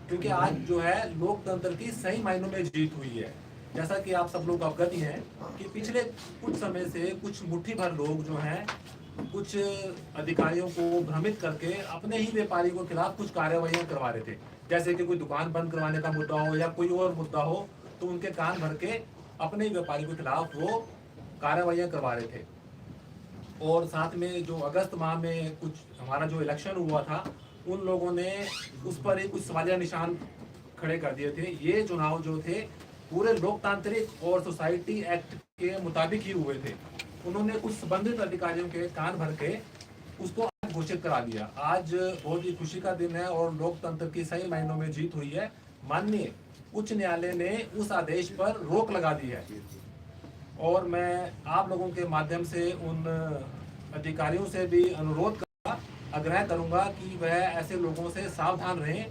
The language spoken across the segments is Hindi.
क्योंकि आज जो है लोकतंत्र की सही मायनों में जीत हुई है। जैसा कि आप सब लोग अवगत ही हैं कि पिछले कुछ समय से कुछ मुट्ठी भर लोग जो हैं कुछ अधिकारियों को भ्रमित करके अपने ही व्यापारियों के खिलाफ कुछ कार्रवाइयां करवा रहे थे। जैसे कि कोई दुकान बंद करवाने का मुद्दा हो या कोई और मुद्दा हो, तो उनके कान भर के अपने ही व्यापारियों के खिलाफ वो कार्रवाइयां करवा रहे थे। और साथ में जो अगस्त माह में कुछ हमारा जो इलेक्शन हुआ था, उन लोगों ने उस पर ही कुछ सवालिया निशान खड़े कर दिए थे। ये चुनाव जो थे पूरे लोकतांत्रिक और सोसाइटी एक्ट के मुताबिक ही हुए थे। उन्होंने कुछ संबंधित अधिकारियों के कान भर के उसको घोषित करा दिया। आज बहुत ही खुशी का दिन है और लोकतंत्र की सही मायनों में जीत हुई है। माननीय उच्च न्यायालय ने उस आदेश पर रोक लगा दी है और मैं आप लोगों के माध्यम से उन अधिकारियों से भी अनुरोध करूंगा, आग्रह करूंगा कि वह ऐसे लोगों से सावधान रहें,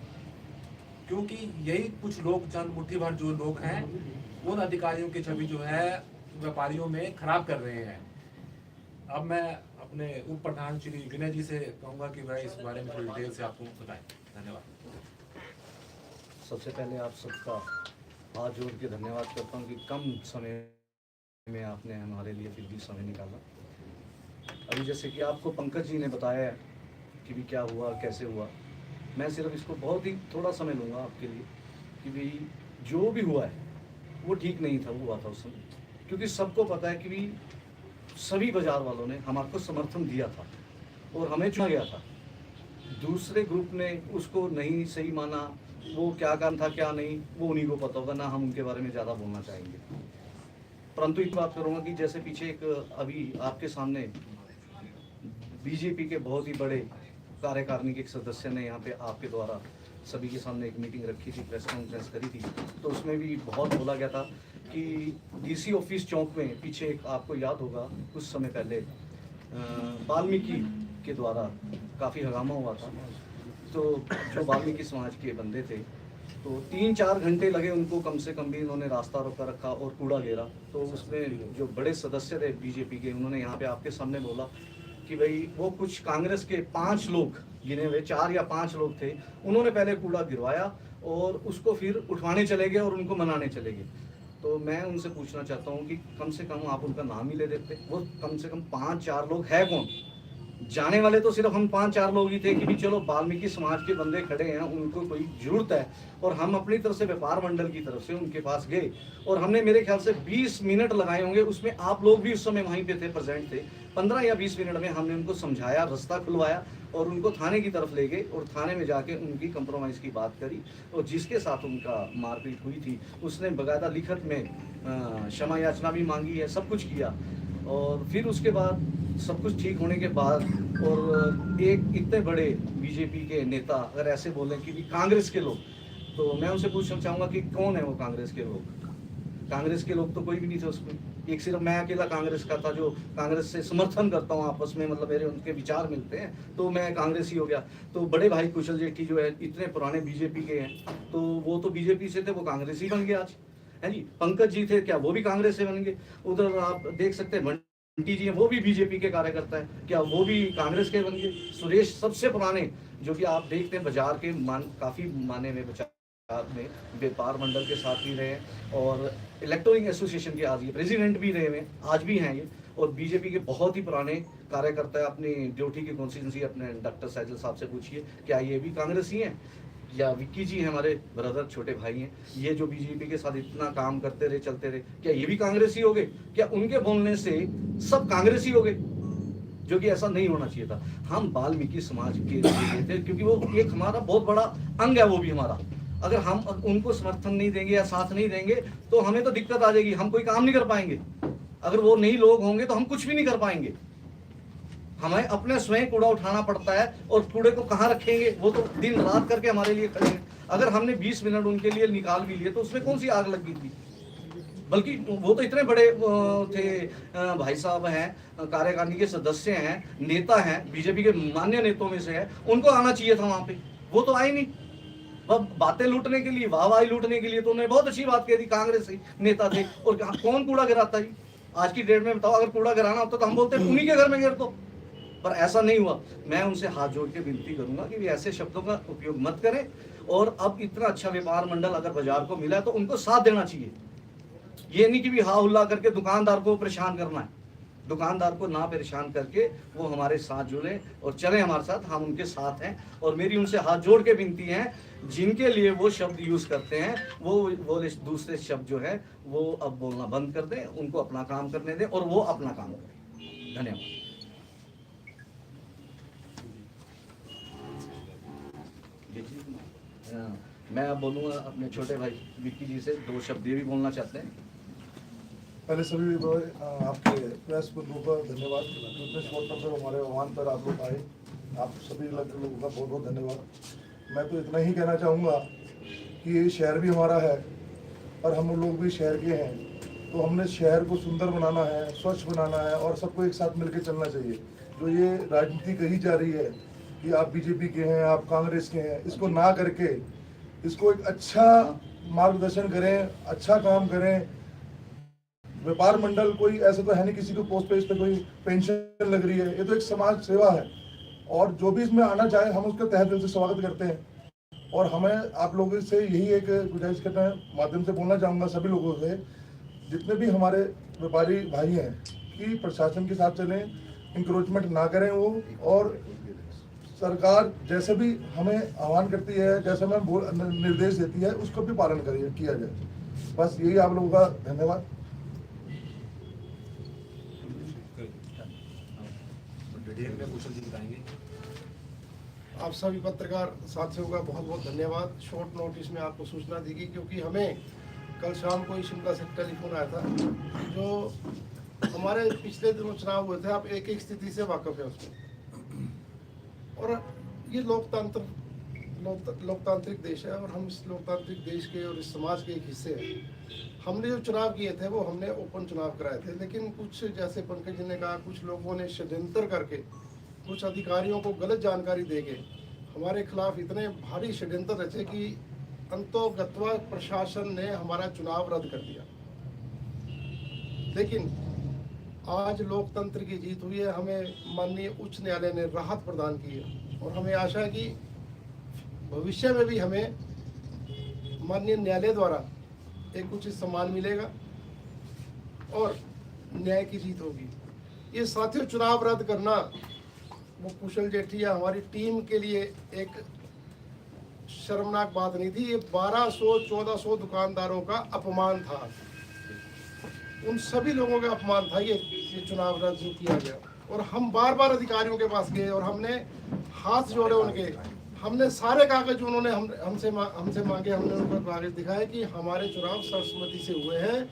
क्योंकि यही कुछ लोग, चंद मुट्ठी भर जो लोग हैं, उन अधिकारियों की छवि जो है व्यापारियों में खराब कर रहे हैं। अब मैं अपने उप प्रधान श्री विनय जी से कहूँगा कि वह इस बारे में थोड़ी डिटेल से आपको बताएं। धन्यवाद। सबसे पहले आप सबका हाथ जोड़ के धन्यवाद करता हूँ कि कम समय में आपने हमारे लिए फिर भी समय निकाला। अभी जैसे कि आपको पंकज जी ने बताया कि भी क्या हुआ, कैसे हुआ, मैं सिर्फ इसको बहुत ही थोड़ा समय लूँगा आपके लिए कि भी जो भी हुआ है वो ठीक नहीं था, वो हुआ था उस समय, क्योंकि सबको पता है कि भी सभी बाजार वालों ने हमारे समर्थन दिया था और हमें चुना गया था। दूसरे ग्रुप ने उसको नहीं सही माना, वो क्या कारण था क्या नहीं, वो उन्हीं को पता होगा, ना हम उनके बारे में ज़्यादा बोलना चाहेंगे। परंतु एक बात करूँगा कि जैसे पीछे एक अभी आपके सामने बीजेपी के बहुत ही बड़े कार्यकारिणी के एक सदस्य ने यहाँ पे आपके द्वारा सभी के सामने एक मीटिंग रखी थी, प्रेस कॉन्फ्रेंस करी थी, तो उसमें भी बहुत बोला गया था कि डीसी ऑफिस चौक में पीछे एक, आपको याद होगा कुछ समय पहले वाल्मीकि के द्वारा काफ़ी हंगामा हुआ था। तो जो वाल्मीकि समाज के बंदे थे, तो 3-4 घंटे लगे उनको, कम से कम भी उन्होंने रास्ता रोका रखा और कूड़ा घेरा। तो उसमें जो बड़े सदस्य थे बीजेपी के, उन्होंने यहाँ पे आपके सामने बोला कि भाई वो कुछ कांग्रेस के 5 लोग गिने हुए, 4 या 5 लोग थे, उन्होंने पहले कूड़ा गिरवाया और उसको फिर उठवाने चले गए और उनको मनाने चले गए। तो मैं उनसे पूछना चाहता हूँ कि कम से कम आप उनका नाम ही ले देते। वो कम से कम 5-4 लोग है कौन? जाने वाले तो सिर्फ हम 5-4 लोग ही थे कि भी चलो वाल्मीकि समाज के बंदे खड़े हैं, उनको कोई जरूरत है, और हम अपनी तरफ से व्यापार मंडल की तरफ से उनके पास गए और हमने मेरे ख्याल से 20 मिनट लगाए होंगे। उसमें आप लोग भी उस समय वहीं पे थे, प्रेजेंट थे। 15 या 20 मिनट में हमने उनको समझाया, रास्ता खुलवाया और उनको थाने की तरफ ले गए और थाने में जाके उनकी कंप्रोमाइज़ की बात करी। और जिसके साथ उनका मारपीट हुई थी उसने बकायदा लिखत में क्षमा याचना भी मांगी है, सब कुछ किया। और फिर उसके बाद सब कुछ ठीक होने के बाद, और एक इतने बड़े बीजेपी के नेता अगर ऐसे बोलें कि भी कांग्रेस के लोग, तो मैं उनसे पूछना चाहूँगा कि कौन है वो कांग्रेस के लोग? कांग्रेस के लोग तो कोई भी नहीं थे उसमें, एक सिर्फ मैं अकेला कांग्रेस का था जो कांग्रेस से समर्थन करता हूँ आपस में, मतलब मेरे उनके विचार मिलते हैं तो मैं कांग्रेस ही हो गया। तो बड़े भाई कुशल जेठी जो है इतने पुराने बीजेपी के हैं, तो वो तो बीजेपी से थे, वो कांग्रेस ही बन गए आज, है जी। पंकज जी थे, क्या वो भी कांग्रेस से बन गए? उधर आप देख सकते हैं बंटी जी हैं, वो भी बीजेपी के कार्यकर्ता है, क्या वो भी कांग्रेस के बन गए? सुरेश सबसे पुराने जो कि आप देखते हैं बाजार के काफी माने में बाजार में व्यापार मंडल के साथ भी रहे और इलेक्ट्रॉनिक एसोसिएशन के आज ये प्रेसिडेंट भी रहे हैं, आज भी हैं ये, और बीजेपी के बहुत ही पुराने कार्यकर्ता है। अपनी ड्यूटी की कॉन्स्टिट्यूंसी अपने डॉक्टर सैजल साहब से पूछिए, क्या ये भी कांग्रेसी हैं? या विक्की जी हैं हमारे ब्रदर, छोटे भाई हैं, ये जो बीजेपी के साथ इतना काम करते रहे, चलते रहे, क्या ये भी कांग्रेसी हो गए? क्या उनके बोलने से सब कांग्रेसी हो गए? जो कि ऐसा नहीं होना चाहिए था। हम वाल्मीकि समाज के लिए थे, क्योंकि वो एक हमारा बहुत बड़ा अंग है, वो भी हमारा। अगर हम उनको समर्थन नहीं देंगे या साथ नहीं देंगे तो हमें तो दिक्कत आ जाएगी, हम कोई काम नहीं कर पाएंगे। अगर वो नहीं लोग होंगे तो हम कुछ भी नहीं कर पाएंगे। हमें अपने स्वयं कूड़ा उठाना पड़ता है, और कूड़े को कहाँ रखेंगे? वो तो दिन रात करके हमारे लिए खड़े हैं। अगर हमने 20 मिनट उनके लिए निकाल भी लिए तो उसमें कौन सी आग लगी थी? बल्कि वो तो इतने बड़े थे, भाई साहब हैं, कार्यकारिणी के सदस्य हैं, नेता हैं, बीजेपी के मान्य नेताओं में से है, उनको आना चाहिए था वहां पे, वो तो आए नहीं। वह बातें लूटने के लिए, वाहवाही लूटने के लिए तो उन्होंने बहुत अच्छी बात कही थी, कांग्रेस नेता थे। और कौन कूड़ा गिराता है आज की डेट में? बताओ, अगर कूड़ा गिराना होता तो हम बोलते उन्हीं के घर में गिर दो, पर ऐसा नहीं हुआ। मैं उनसे हाथ जोड़ के विनती करूंगा कि वे ऐसे शब्दों का उपयोग मत करें, और अब इतना अच्छा व्यापार मंडल अगर बाजार को मिला है तो उनको साथ देना चाहिए। ये नहीं कि भी हा हुल्ला करके दुकानदार को परेशान करना है। दुकानदार को ना परेशान करके वो हमारे साथ जुड़े और चले हमारे साथ, हम उनके साथ हैं। और मेरी उनसे हाथ जोड़ के विनती है, जिनके लिए वो शब्द यूज करते हैं वो दूसरे शब्द जो है वो अब बोलना बंद कर दें, उनको अपना काम करने दें और वो अपना काम करें। धन्यवाद। मैं अब बोलूँगा अपने छोटे भाई विक्की जी से 2 शब्द ये भी बोलना चाहते हैं। पहले सभी आपके प्रेस बंधुओं का धन्यवाद, इतने शॉर्ट टाइम पर हमारे आह्वान पर आप लोग आए, आप सभी लोगों का बहुत बहुत धन्यवाद। मैं तो इतना ही कहना चाहूँगा कि ये शहर भी हमारा है और हम लोग भी शहर के हैं, तो हमने शहर को सुंदर बनाना है, स्वच्छ बनाना है और सबको एक साथ मिलकर चलना चाहिए। जो ये राजनीति कही जा रही है कि आप बीजेपी के हैं, आप कांग्रेस के हैं, इसको ना करके इसको एक अच्छा मार्गदर्शन करें, अच्छा काम करें। व्यापार मंडल कोई ऐसे तो है नहीं किसी को पोस्ट पे इस पे कोई पेंशन लग रही है, ये तो एक समाज सेवा है और जो भी इसमें आना चाहे हम उसका तहे दिल से स्वागत करते हैं। और हमें आप लोगों से यही एक गुजारिश करने माध्यम से बोलना चाहूँगा सभी लोगों से, जितने भी हमारे व्यापारी भाई हैं, कि प्रशासन के साथ चलें, इंक्रोचमेंट ना करें वो, और सरकार जैसे भी हमें आह्वान करती है, जैसे हमें निर्देश देती है, उसको भी पालन किया जाए। बस यही आप लोगों का धन्यवाद। आप सभी पत्रकार साथियों का बहुत बहुत धन्यवाद। शॉर्ट नोटिस में आपको सूचना दी गई, क्योंकि हमें कल शाम को ही शिमला से टेलीफोन आया था। जो हमारे पिछले दिनों चुनाव हुए थे, आप एक एक स्थिति से वाकिफ है उसमें, और ये लोकतांत्रिक देश है और हम इस लोकतांत्रिक देश के और इस समाज के एक हिस्से हैं। हमने जो चुनाव किए थे वो हमने ओपन चुनाव कराए थे, लेकिन कुछ जैसे पंकज जी ने कहा, कुछ लोगों ने षड्यंत्र करके, कुछ अधिकारियों को गलत जानकारी देके हमारे खिलाफ इतने भारी षड्यंत्र रचे कि अंतोगत्वा प्रशासन ने हमारा चुनाव रद्द कर दिया। लेकिन आज लोकतंत्र की जीत हुई है, हमें माननीय उच्च न्यायालय ने राहत प्रदान की है और हमें आशा है कि भविष्य में भी हमें माननीय न्यायालय द्वारा एक उचित सम्मान मिलेगा और न्याय की जीत होगी। ये साथियों, चुनाव रद्द करना वो कुशल जेठी या हमारी टीम के लिए एक शर्मनाक बात नहीं थी, ये 1200-1400 दुकानदारों का अपमान था, उन सभी लोगों का अपमान था ये चुनाव रद्द किया गया। और हम बार बार अधिकारियों के पास गए और हमने हाथ जोड़े उनके, हमने सारे कागज उन्होंने हमसे मांगे, हमने उनको कागज दिखाए कि हमारे चुनाव सर्वसम्मति से हुए हैं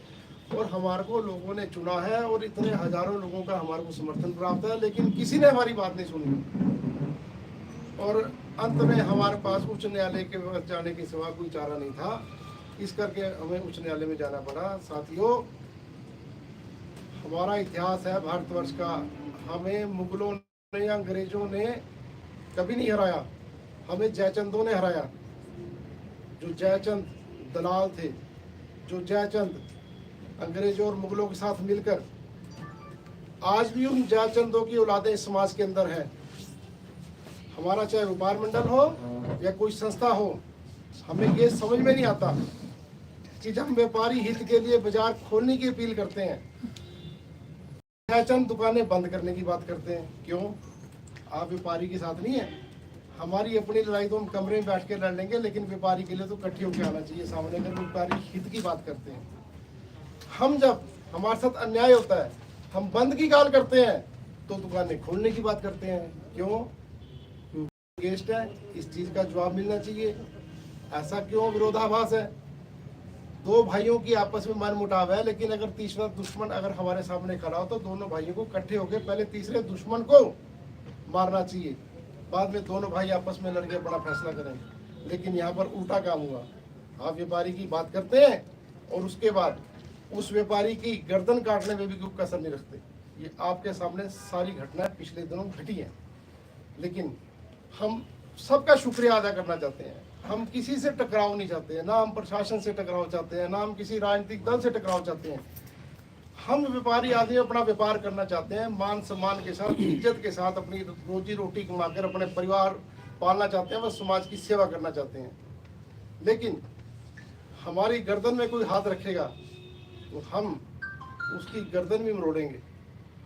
और हमारे को लोगों ने चुना है और इतने हजारों लोगों का हमारे को समर्थन प्राप्त है, लेकिन किसी ने हमारी बात नहीं सुनी। और अंत में हमारे पास उच्च न्यायालय के पास जाने के सिवा कोई चारा नहीं था, इस करके हमें उच्च न्यायालय में जाना पड़ा। साथियों, हमारा इतिहास है भारतवर्ष का, हमें मुगलों ने या अंग्रेजों ने कभी नहीं हराया, हमें जयचंदों ने हराया। जो जयचंद दलाल थे, जो जयचंद अंग्रेजों और मुगलों के साथ मिलकर, आज भी उन जयचंदों की औलादें इस समाज के अंदर है। हमारा चाहे व्यापार मंडल हो या कोई संस्था हो, हमें ये समझ में नहीं आता कि जब व्यापारी हित के लिए बाजार खोलने की अपील करते हैं, जयचंद दुकानें बंद करने की बात करते हैं। क्यों? आप व्यापारी के साथ नहीं है? हमारी अपनी लड़ाई तो हम कमरे में बैठ के लड़ लेंगे, लेकिन व्यापारी के लिए तो इकट्ठे होकर आना चाहिए सामने, अगर व्यापारी हित की बात करते हैं। हम जब हमारे साथ अन्याय होता है, हम बंद की गाल करते हैं, तो दुकानें खोलने की बात करते हैं। क्यों? गेस्ट है, इस चीज का जवाब मिलना चाहिए। ऐसा क्यों विरोधाभास है? दो भाइयों की आपस में मनमुटाव है, लेकिन अगर तीसरा दुश्मन अगर हमारे सामने खड़ा हो तो दोनों भाइयों को इकट्ठे होकर पहले तीसरे दुश्मन को मारना चाहिए, बाद में दोनों भाई आपस में लड़के बड़ा फैसला करेंगे। लेकिन यहाँ पर उल्टा काम हुआ। आप व्यापारी की बात करते हैं और उसके बाद उस व्यापारी की गर्दन काटने में भी कोई कसर नहीं रखते। ये आपके सामने सारी घटनाएं पिछले दिनों घटी हैं। लेकिन हम सबका शुक्रिया अदा करना चाहते हैं। हम किसी से टकराव नहीं चाहते हैं, ना हम प्रशासन से टकराव चाहते हैं, ना हम किसी राजनीतिक दल से टकराव चाहते हैं। हम व्यापारी आदमी अपना व्यापार करना चाहते हैं, मान सम्मान के साथ, इज्जत के साथ अपनी रोजी रोटी कमाकर अपने परिवार पालना चाहते हैं, बस समाज की सेवा करना चाहते हैं। लेकिन हमारी गर्दन में कोई हाथ रखेगा तो हम उसकी गर्दन भी मरोड़ेंगे,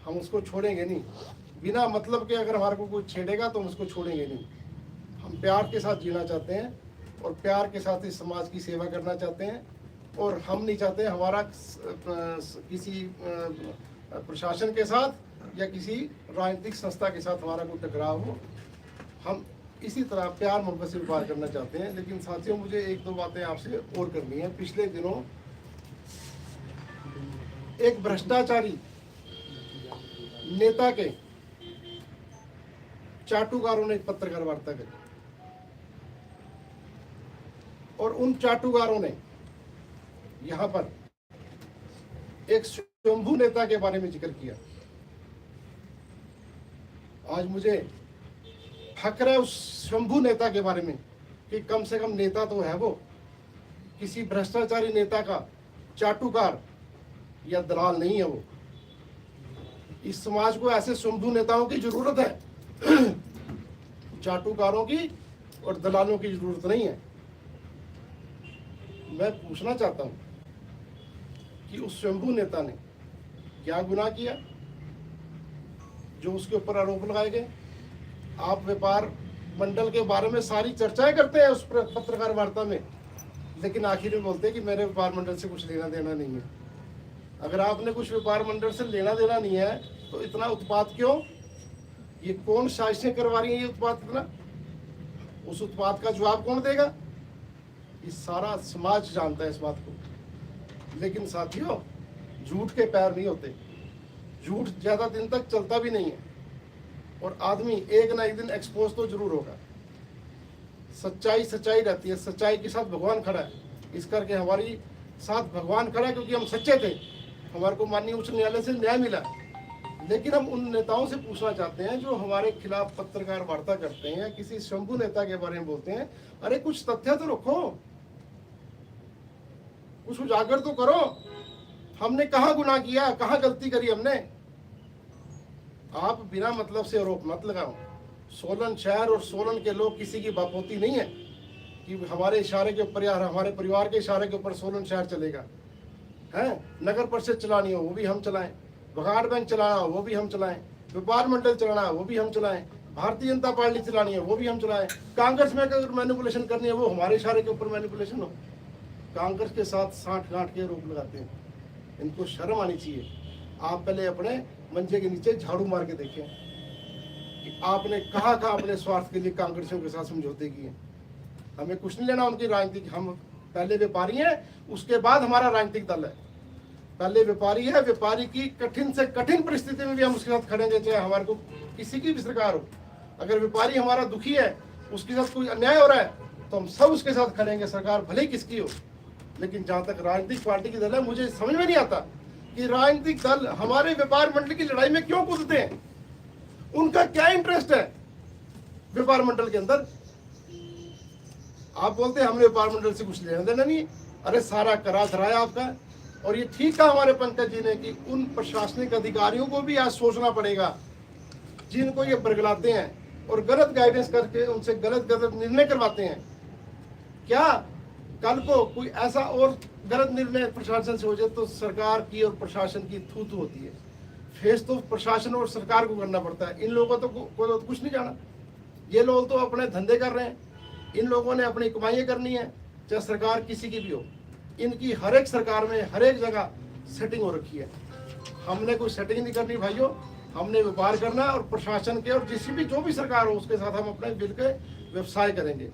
हम उसको छोड़ेंगे नहीं। बिना मतलब के अगर हमारे को कोई छेड़ेगा तो हम उसको छोड़ेंगे नहीं। हम प्यार के साथ जीना चाहते हैं और प्यार के साथ इस समाज की सेवा करना चाहते हैं, और हम नहीं चाहते हमारा किसी प्रशासन के साथ या किसी राजनीतिक संस्था के साथ हमारा कोई टकराव हो। हम इसी तरह प्यार मोहब्बत से व्यापार करना चाहते हैं। लेकिन साथियों, मुझे एक दो बातें आपसे और करनी है। पिछले दिनों एक भ्रष्टाचारी नेता के चाटुकारों ने एक पत्रकार वार्ता करी और उन चाटुकारों ने यहाँ पर एक शंभू नेता के बारे में जिक्र किया। आज मुझे फक्र है उस शंभू नेता के बारे में कि कम से कम नेता तो है वो, किसी भ्रष्टाचारी नेता का चाटुकार या दलाल नहीं है वो। इस समाज को ऐसे शंभू नेताओं की जरूरत है, चाटुकारों की और दलालों की जरूरत नहीं है। मैं पूछना चाहता हूं कि उस शंभू नेता ने क्या गुनाह किया जो उसके ऊपर आरोप लगाए गए। आप व्यापार मंडल के बारे में सारी चर्चाएं करते हैं उस पत्रकार वार्ता में, लेकिन आखिर में बोलते हैं कि मेरे व्यापार मंडल से कुछ लेना देना नहीं है। अगर आपने कुछ व्यापार मंडल से लेना देना नहीं है तो इतना उत्पाद क्यों? ये कौन साजिशें करवा रही है ये उत्पाद इतना? उस उत्पाद का जवाब कौन देगा? ये सारा समाज जानता है इस बात को। लेकिन साथियों, झूठ के पैर नहीं होते, झूठ ज्यादा दिन तक चलता भी नहीं है और आदमी एक ना एक दिन एक्सपोज तो जरूर होगा। सच्चाई सच्चाई रहती है, सच्चाई के साथ भगवान खड़ा है। इस करके हमारी साथ भगवान खड़ा है क्योंकि हम सच्चे थे, हमारे को माननीय उच्च न्यायालय से न्याय मिला। लेकिन हम उन नेताओं से पूछना चाहते हैं जो हमारे खिलाफ पत्रकार वार्ता करते हैं या किसी शंभू नेता के बारे में बोलते हैं, अरे कुछ तथ्य तो रखो, कुछ उजागर तो करो। हमने कहाँ गुनाह किया, कहाँ गलती करी हमने? आप बिना मतलब से आरोप मत लगाओ। सोलन शहर और सोलन के लोग किसी की बापोती नहीं है कि हमारे इशारे के ऊपर या हमारे परिवार के इशारे के ऊपर सोलन शहर चलेगा। है नगर परिषद चलानी हो वो भी हम चलाएं, बघाड़ बैंक चलाना हो वो भी हम चलाएं, व्यापार मंडल चलाना हो वो भी हम चलाएं, भारतीय जनता पार्टी चलानी है वो भी हम चलाएं। कांग्रेस में अगर मैनिपुलेशन करनी है वो हमारे इशारे के ऊपर मैनिपुलेशन हो। कांग्रेस के साथ साठ गांठ के आरोप लगाते हैं, इनको शर्म आनी चाहिए। आप पहले अपने मंजे के नीचे झाड़ू मार के देखें कि आपने कहाँ कहाँ अपने स्वार्थ के लिए कांग्रेसियों के साथ समझौते किए। हमें कुछ नहीं लेना उनकी राजनीतिक, हम पहले व्यापारी हैं, उसके बाद हमारा राजनीतिक दल है। पहले व्यापारी है, व्यापारी की कठिन से कठिन परिस्थिति में भी हम उसके साथ खड़ेंगे, चाहे हमारे को किसी की भी सरकार हो। अगर व्यापारी हमारा दुखी है, उसके साथ कोई अन्याय हो रहा है, तो हम सब उसके साथ खड़ेंगे, सरकार भले ही किसकी हो। लेकिन जहां तक राजनीतिक पार्टी की दल है, मुझे समझ में नहीं आता कि राजनीतिक दल हमारे व्यापार मंडल की लड़ाई में क्यों कूदते हैं। उनका क्या इंटरेस्ट है व्यापार मंडल के अंदर? आप बोलते हैं हमने व्यापार मंडल से कुछ लेना देना नहीं। अरे सारा करा धराया आपका। और ये ठीक कहा हमारे पंकज जी ने कि उन प्रशासनिक अधिकारियों को भी आज सोचना पड़ेगा जिनको ये बरगलाते हैं और गलत गाइडेंस करके उनसे गलत निर्णय करवाते हैं। क्या कल को कोई ऐसा और गलत निर्णय प्रशासन से हो जाए तो सरकार की और प्रशासन की थू होती है। फेस तो प्रशासन और सरकार को करना पड़ता है। इन लोगों को तो कुछ नहीं जाना। ये लोग तो अपने धंधे कर रहे हैं, इन लोगों ने अपनी कमाइयाँ करनी है, चाहे सरकार किसी की भी हो। इनकी हर एक सरकार में हर एक जगह सेटिंग हो रखी है। हमने कोई सेटिंग नहीं करनी भाइयों, हमने व्यापार करना और प्रशासन के और जिस भी जो भी सरकार हो उसके साथ हम अपने मिल के व्यवसाय करेंगे।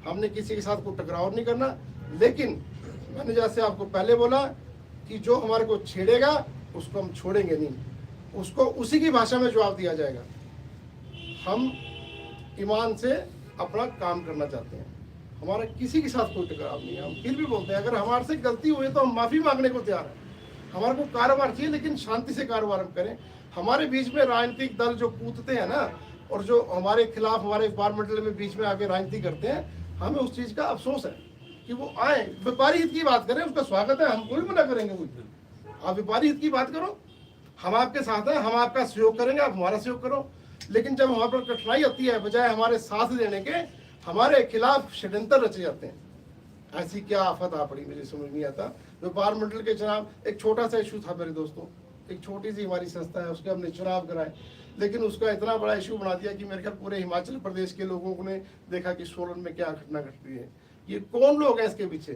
हमने किसी के साथ कोई टकराव नहीं करना। लेकिन मैंने जैसे आपको पहले बोला कि जो हमारे को छेड़ेगा उसको हम छोड़ेंगे नहीं, उसको उसी की भाषा में जवाब दिया जाएगा। हम ईमान से अपना काम करना चाहते हैं, हमारा किसी के साथ कोई टकराव नहीं है। हम फिर भी बोलते हैं अगर हमारे से गलती हुई तो हम माफ़ी मांगने को तैयार हैं। हमारे को कारोबार चाहिए लेकिन शांति से कारोबार हम करें। हमारे बीच में राजनीतिक दल जो कूदते हैं ना और जो हमारे खिलाफ हमारे व्यापार मंडल में बीच में आके राजनीति करते हैं, हमें उस चीज़ का अफसोस है कि वो आए, व्यापारी हित की बात करें, उसका स्वागत है, हम कोई मना करेंगे। कोई आप व्यापारी हित की बात करो, हम आपके साथ हैं, हम आपका सहयोग करेंगे, आप हमारा सहयोग करो। लेकिन जब हमारे पर कठिनाई आती है, बजाय हमारे साथ देने के हमारे खिलाफ षड्यंत्र रचे जाते हैं। ऐसी क्या आफत आ पड़ी, मुझे समझ नहीं आता। व्यापार मंडल के चुनाव एक छोटा सा इशू था मेरे दोस्तों, एक छोटी सी हमारी संस्था है, उसके हमने चुनाव कराए, लेकिन उसका इतना बड़ा इशू बना दिया कि मेरे ख्याल पूरे हिमाचल प्रदेश के लोगों ने देखा कि सोलन में क्या घटना घट रही है। ये कौन लोग हैं इसके पीछे,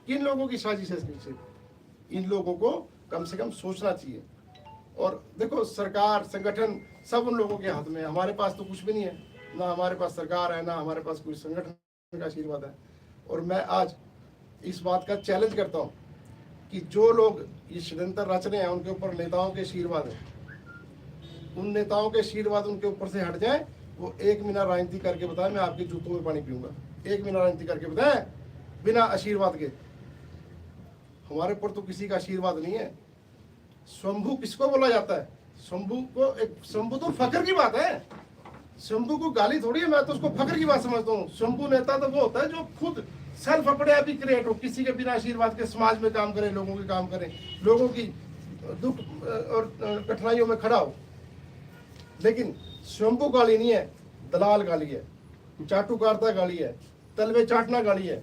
किन लोगों की साजिश है इसके पीछे। इन लोगों को कम से कम सोचना चाहिए। और देखो, सरकार संगठन सब उन लोगों के हाथ में है, हमारे पास तो कुछ भी नहीं है, ना हमारे पास सरकार है, ना हमारे पास कोई संगठन का आशीर्वाद है। और मैं आज इस बात का चैलेंज करता हूँ कि जो लोग ये षड्यंत्र रच रहे हैं, उनके ऊपर नेताओं के आशीर्वाद है, उन नेताओं के आशीर्वाद उनके ऊपर से हट जाए। वो 1 महीना राजनीति करके बताए, मैं आपके जूतों में पानी पीऊंगा। 1 महीना राजनीति करके बताए बिना आशीर्वाद के। हमारे ऊपर तो किसी का आशीर्वाद नहीं है। शंभू किसको बोला जाता है? शंभू को, एक शंभू तो फख्र की बात है, शंभू को गाली थोड़ी है, मैं तो उसको फख्र की बात समझता हूँ। शंभू नेता तो वो होता है जो खुद सेल्फ अपने आप ही क्रिएट हो, किसी के बिना आशीर्वाद के समाज में काम करे, लोगों के काम करे, लोगों की दुख और कठिनाइयों में खड़ा हो। लेकिन शंभू गाली नहीं है, दलाल गाली है, चाटुकारिता गाली है, तलवे चाटना गाली है,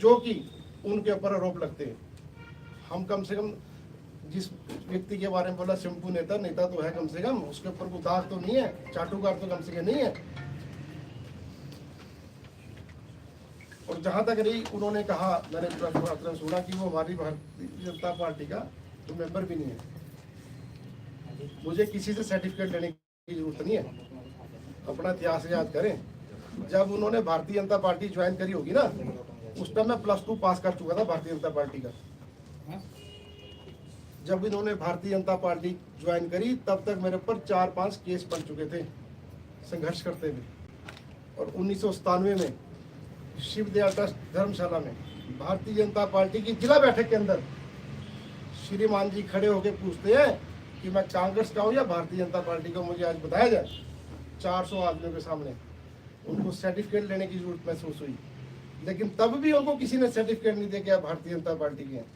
जो कि उनके ऊपर आरोप लगते हैं। हम कम से कम जिस व्यक्ति के बारे में बोला शंभू नेता, नेता तो है कम से कम, उसके ऊपर कोई दाग तो नहीं है, चाटुकार तो कम से कम नहीं है। और जहां तक रही, उन्होंने कहा, मैंने सुना कि वो हमारी भारतीय जनता पार्टी का तो मेंबर भी नहीं है। मुझे किसी से सर्टिफिकेट लेने की जरूरत नहीं है, अपना इतिहास याद करें। जब उन्होंने भारतीय जनता पार्टी ज्वाइन करी होगी ना, उस टाइम मैं +2 पास कर चुका था भारतीय जनता पार्टी का। जब इन्होंने भारतीय जनता पार्टी ज्वाइन करी, तब तक मेरे ऊपर 4-5 केस बन चुके थे संघर्ष करते हुए। और 1997 में शिवदयाल ट्रस्ट धर्मशाला में भारतीय जनता पार्टी की जिला बैठक के अंदर श्रीमान जी खड़े होकर पूछते हैं कि मैं कांग्रेस का हूँ या भारतीय जनता पार्टी का, मुझे आज बताया जाए। 400 आदमियों के सामने उनको सर्टिफिकेट लेने की जरूरत महसूस हुई, लेकिन तब भी उनको किसी ने सर्टिफिकेट नहीं दिया कि आप भारतीय जनता पार्टी के हैं।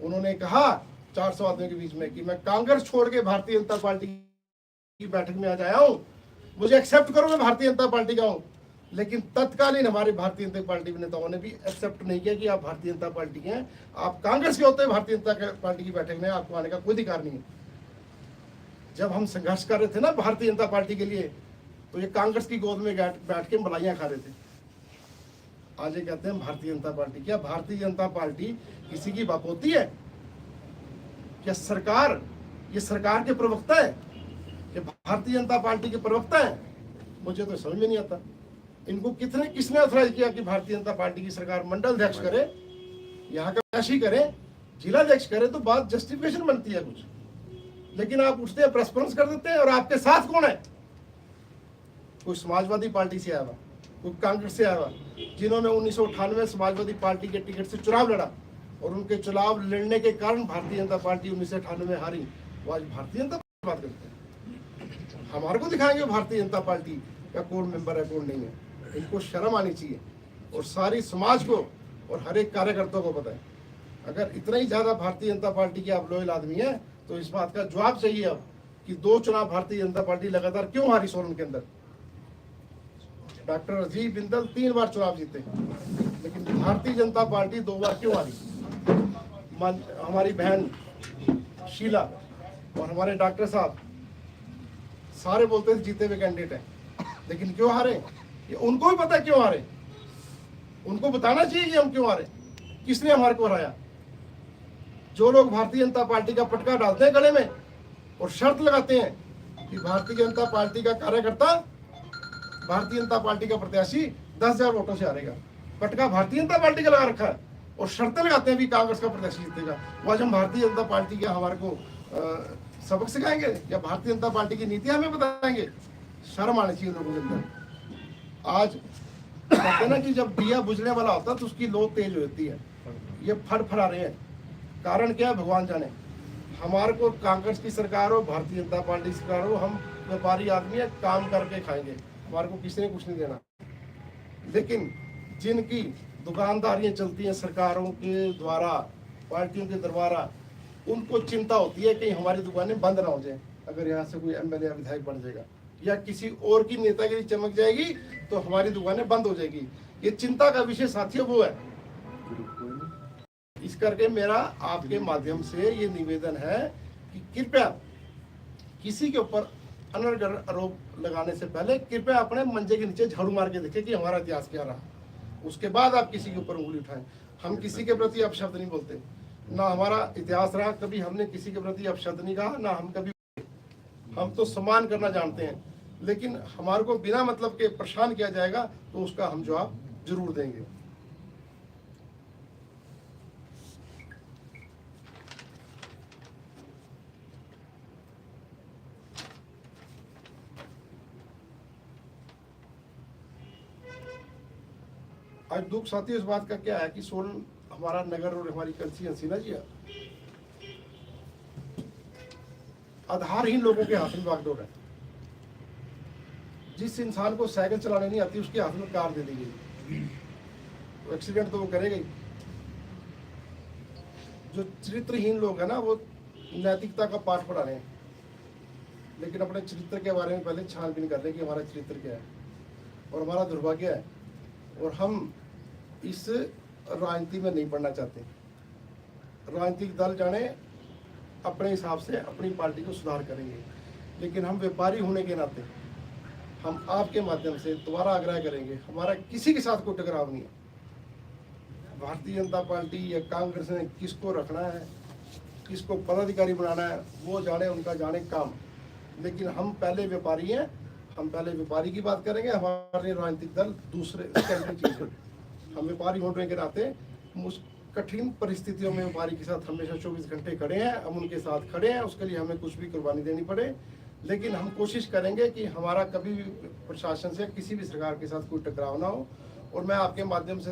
उन्होंने कहा 400 आदमियों के बीच में कि मैं कांग्रेस छोड़ के भारतीय जनता पार्टी की बैठक में आ आया हूँ, मुझे एक्सेप्ट करो, मैं भारतीय जनता पार्टी का हूँ। लेकिन तत्कालीन हमारे भारतीय जनता पार्टी के नेताओं ने भी एक्सेप्ट नहीं किया कि आप भारतीय जनता पार्टी के हैं, आप कांग्रेस के होते हैं, भारतीय जनता पार्टी की बैठक में आपको आने का कोई अधिकार नहीं है। जब हम संघर्ष कर रहे थे ना भारतीय जनता पार्टी के लिए, तो ये कांग्रेस की गोद में बैठ के मलाइयां खा रहे थे। आज ये कहते हैं भारतीय जनता पार्टी। क्या भारतीय जनता पार्टी किसी की बाप होती है? क्या सरकार, ये सरकार के प्रवक्ता है कि भारतीय जनता पार्टी के प्रवक्ता है? मुझे तो समझ में नहीं आता। इनको किसने ऑथराइज किया कि भारतीय जनता पार्टी की सरकार मंडल अध्यक्ष करे, यहाँ का प्रत्याशी करे, जिला अध्यक्ष करे, तो बात जस्टिफिकेशन बनती है कुछ। लेकिन आप उठते हैं, प्रेस कॉन्फ्रेंस कर देते हैं, और आपके साथ कौन है? कोई समाजवादी पार्टी से आया हुआ, कोई कांग्रेस से आया हुआ, जिन्होंने 1998 समाजवादी पार्टी के टिकट से चुनाव लड़ा, और उनके चुनाव लड़ने के कारण भारतीय जनता पार्टी 1998 में हारी। वो आज भारतीय जनता पार्टी बात करते हैं। हमारे को दिखाएंगे भारतीय जनता पार्टी का कौन मेंबर है कौन नहीं है। इनको शर्म आनी चाहिए, और सारी समाज को और हर एक कार्यकर्ता को पता है। अगर इतना ही ज्यादा भारतीय जनता पार्टी के आप लॉयल आदमी है, तो इस बात का जवाब चाहिए अब कि 2 चुनाव भारतीय जनता पार्टी लगातार क्यों हारी सोलन के अंदर। डॉक्टर अजीब बिंदल 3 बार चुनाव जीते, लेकिन भारतीय जनता पार्टी 2 बार क्यों हारी? हमारी बहन शीला और हमारे डॉक्टर साहब सारे बोलते थे जीते हुए कैंडिडेट हैं, लेकिन क्यों हारे? ये उनको भी पता क्यों हारे। उनको बताना चाहिए कि हम क्यों हारे, किसने हमारे को हराया। जो लोग भारतीय जनता पार्टी का पटका डालते हैं गले में और शर्त लगाते हैं कि भारतीय जनता पार्टी का कार्यकर्ता, भारतीय जनता पार्टी का प्रत्याशी 10,000 वोटों से हारेगा, पटका भारतीय जनता पार्टी का लगा रखा है, और शर्तें लगाते हैं भी कांग्रेस का प्रत्याशी जीतेगा। वो आज हम भारतीय जनता पार्टी के हमारे को सबक सिखाएंगे या भारतीय जनता पार्टी की नीतियां हमें बताएंगे? शर्म आनी चाहिए लोगों के अंदर। आज कहते हैं ना कि जब दिया बुझने वाला होता है तो उसकी लो तेज होती है। ये फड़फड़ा रहे हैं, कारण क्या है भगवान जाने। हमारे को कांग्रेस की सरकार हो, भारतीय जनता पार्टी की सरकार हो, हम व्यापारी आदमी है, काम करके खाएंगे, हमारे को किसी ने कुछ नहीं देना। लेकिन जिनकी दुकानदारियां चलती हैं सरकारों के द्वारा, पार्टियों के द्वारा, उनको चिंता होती है कि हमारी दुकानें बंद ना हो जाए अगर यहाँ से कोई एमएलए या विधायक बन जाएगा या किसी और की नेतागिरी चमक जाएगी तो हमारी दुकानें बंद हो जाएगी। ये चिंता का विषय साथियों वो है। इस करके मेरा आपके माध्यम से ये निवेदन है कि कृपया किसी के ऊपर अनर्गल आरोप लगाने से पहले कृपया अपने मंजे के नीचे झाड़ू मार के देखें कि हमारा इतिहास क्या रहा, उसके बाद आप किसी के ऊपर उंगली उठाएं। हम किसी के प्रति अपशब्द नहीं बोलते, ना हमारा इतिहास रहा, कभी हमने किसी के प्रति अपशब्द नहीं कहा, ना हम कभी, हम तो सम्मान करना जानते हैं, लेकिन हमारे को बिना मतलब के परेशान किया जाएगा तो उसका हम जवाब जरूर देंगे। आज दुख साथियों इस बात का क्या है कि सोलन हमारा नगर और हमारी कंस्टिट्यूएंसी ना जी आधारहीन लोगों के हाथ में बागडोर है। जिस इंसान को साइकिल चलाने नहीं आती उसके हाथ में कार दे दी गई, तो एक्सीडेंट तो वो करेगा ही। जो चरित्रहीन लोग हैं ना वो नैतिकता का पाठ पढ़ा रहे हैं, लेकिन अपने चरित्र के बारे में पहले छानबीन कर रहे हैं कि हमारा चरित्र क्या है और हमारा दुर्भाग्य है, और हम इस राजनीति में नहीं पढ़ना चाहते। राजनीतिक दल जाने अपने हिसाब से अपनी पार्टी को सुधार करेंगे, लेकिन हम व्यापारी होने के नाते हम आपके माध्यम से दोबारा आग्रह करेंगे, हमारा किसी के साथ कोई टकराव नहीं है। भारतीय जनता पार्टी या कांग्रेस ने किसको रखना है, किसको पदाधिकारी बनाना है, वो जाने, उनका जाने काम, लेकिन हम पहले व्यापारी हैं, हम पहले व्यापारी की बात करेंगे। हमारे राजनीतिक दल दूसरे सेकेंडरी चीज है। हम व्यापारी होने के नाते कठिन परिस्थितियों में व्यापारी के साथ हमेशा 24 घंटे खड़े हैं, हम उनके साथ खड़े हैं, उसके लिए हमें कुछ भी कुर्बानी देनी पड़े, लेकिन हम कोशिश करेंगे कि हमारा कभी भी प्रशासन से किसी भी सरकार के साथ कोई टकराव ना हो। और मैं आपके माध्यम से